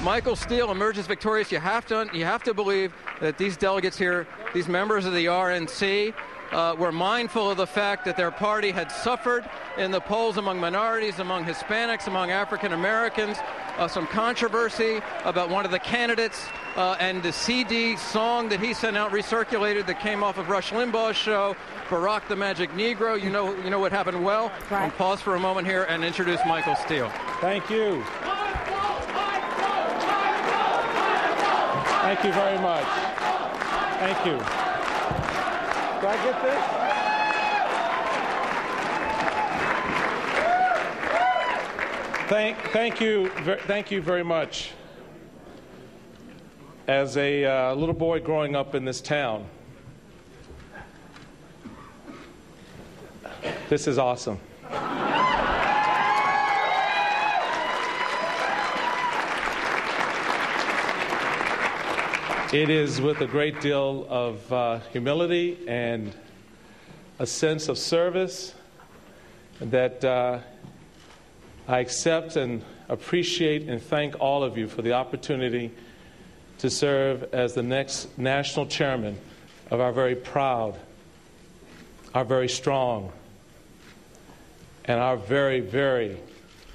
Michael Steele emerges victorious. You have to believe that these delegates here, these members of the RNC, were mindful of the fact that their party had suffered in the polls among minorities, among Hispanics, among African Americans, some controversy about one of the candidates, and the CD song that he sent out recirculated that came off of Rush Limbaugh's show, Barack the Magic Negro. You know what happened well. Right. I'll pause for a moment here and introduce Michael Steele. Thank you. Thank you very much. Thank you. Do I get this? Thank you very much. As a little boy growing up in this town, this is awesome. It is with a great deal of humility and a sense of service that I accept and appreciate and thank all of you for the opportunity to serve as the next national chairman of our very proud, our very strong, and our very, very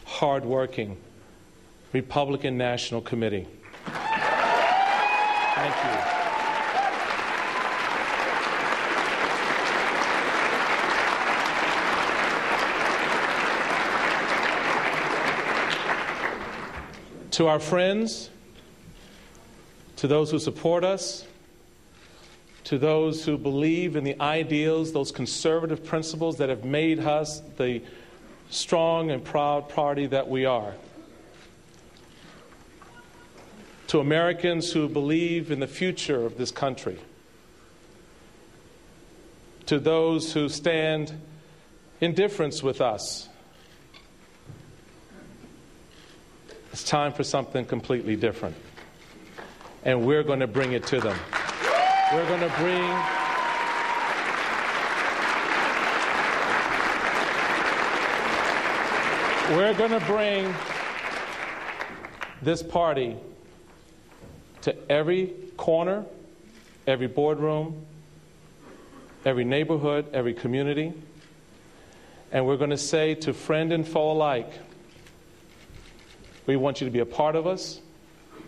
hard-working Republican National Committee. Thank you. To our friends, to those who support us, to those who believe in the ideals, those conservative principles that have made us the strong and proud party that we are. To Americans who believe in the future of this country. To those who stand in difference with us. It's time for something completely different. And we're going to bring it to them. We're going to bring this party to every corner, every boardroom, every neighborhood, every community. And we're going to say to friend and foe alike, we want you to be a part of us.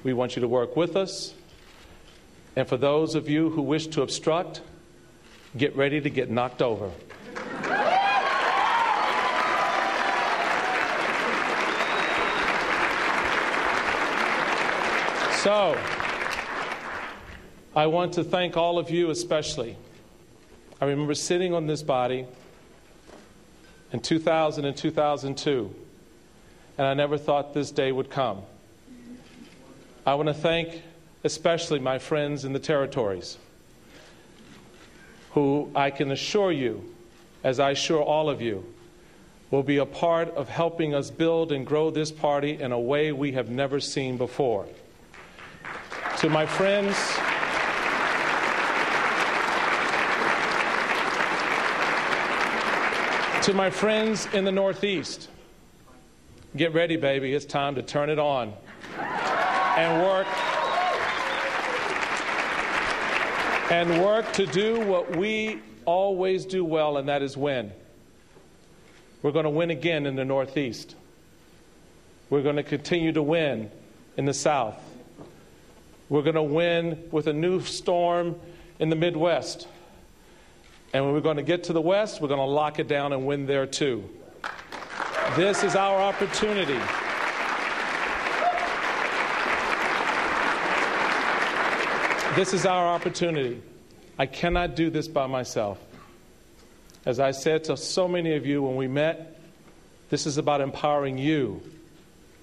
We want you to work with us. And for those of you who wish to obstruct, get ready to get knocked over. So, I want to thank all of you especially. I remember sitting on this body in 2000 and 2002, and I never thought this day would come. I want to thank especially my friends in the territories, who I can assure you, as I assure all of you, will be a part of helping us build and grow this party in a way we have never seen before. To my friends, in the Northeast, get ready, baby. It's time to turn it on and work to do what we always do well, and that is win. We're going to win again in the Northeast. We're going to continue to win in the South. We're going to win with a new storm in the Midwest. And when we're going to get to the West, we're going to lock it down and win there too. This is our opportunity. This is our opportunity. I cannot do this by myself. As I said to so many of you when we met, this is about empowering you,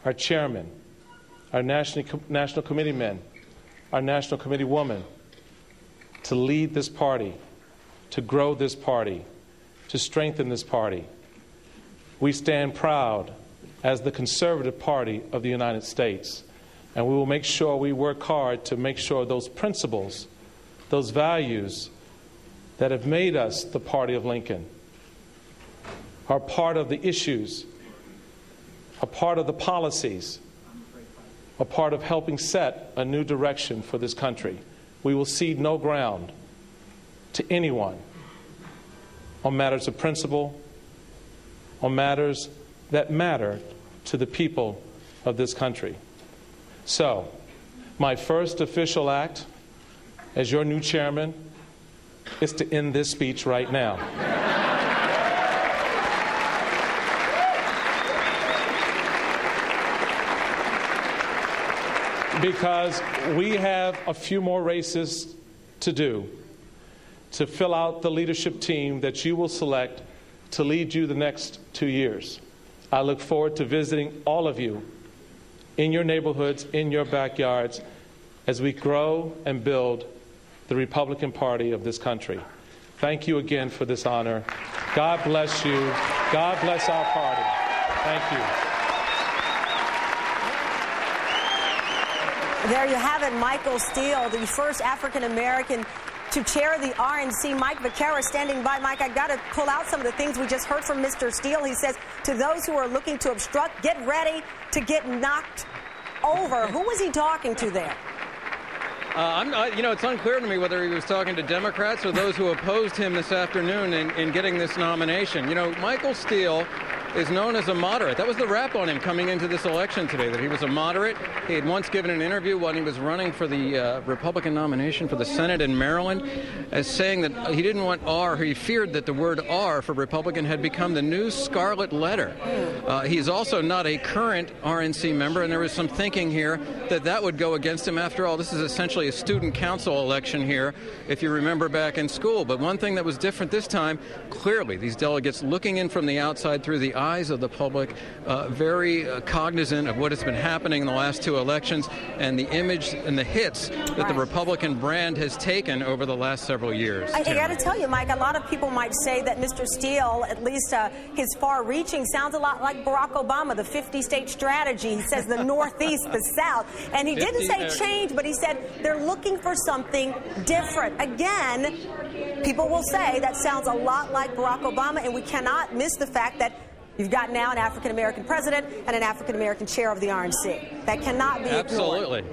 our chairman, our national committee men, our national committee woman, to lead this party, to grow this party, to strengthen this party. We stand proud as the conservative party of the United States, and we will make sure we work hard to make sure those principles, those values that have made us the party of Lincoln are part of the issues, are part of the policies, a part of helping set a new direction for this country. We will cede no ground to anyone on matters of principle, on matters that matter to the people of this country. So, my first official act as your new chairman is to end this speech right now. Because we have a few more races to do to fill out the leadership team that you will select to lead you the next 2 years. I look forward to visiting all of you in your neighborhoods, in your backyards, as we grow and build the Republican Party of this country. Thank you again for this honor. God bless you. God bless our party. Thank you. There you have it, Michael Steele, the first African-American to chair the RNC. Mike Vaquera standing by. Mike, I got to pull out some of the things we just heard from Mr. Steele. He says, to those who are looking to obstruct, get ready to get knocked over. Who was he talking to there? It's unclear to me whether he was talking to Democrats or those who opposed him this afternoon in getting this nomination. You know, Michael Steele is known as a moderate. That was the rap on him coming into this election today, that he was a moderate. He had once given an interview when he was running for the Republican nomination for the Senate in Maryland as saying that he didn't want R. He feared that the word R for Republican had become the new scarlet letter. He's also not a current RNC member, and there was some thinking here that that would go against him. After all, this is essentially a student council election here, if you remember back in school. But one thing that was different this time, clearly, these delegates looking in from the outside through the eyes of the public, very cognizant of what has been happening in the last 2 elections and the image and the hits that the Republican brand has taken over the last several years. I got to tell you, Mike, a lot of people might say that Mr. Steele, at least his far-reaching, sounds a lot like Barack Obama, the 50-state strategy. He says the Northeast, the South. And he didn't say change, but he said they're looking for something different. Again, people will say that sounds a lot like Barack Obama, and we cannot miss the fact that you've got now an African-American president and an African-American chair of the RNC. That cannot be ignored. Absolutely.